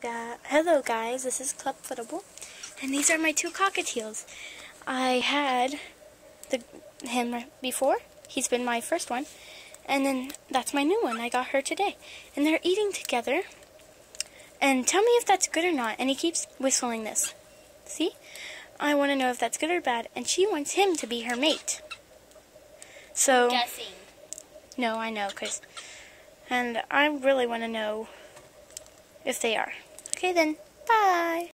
Hello guys, this is Club Footable, and these are my two cockatiels. I had him before, he's been my first one, and then that's my new one, I got her today. And they're eating together, and tell me if that's good or not, and he keeps whistling this. See? I want to know if that's good or bad, and she wants him to be her mate. So, I'm guessing. No, I know, and I really want to know if they are. Okay then, bye!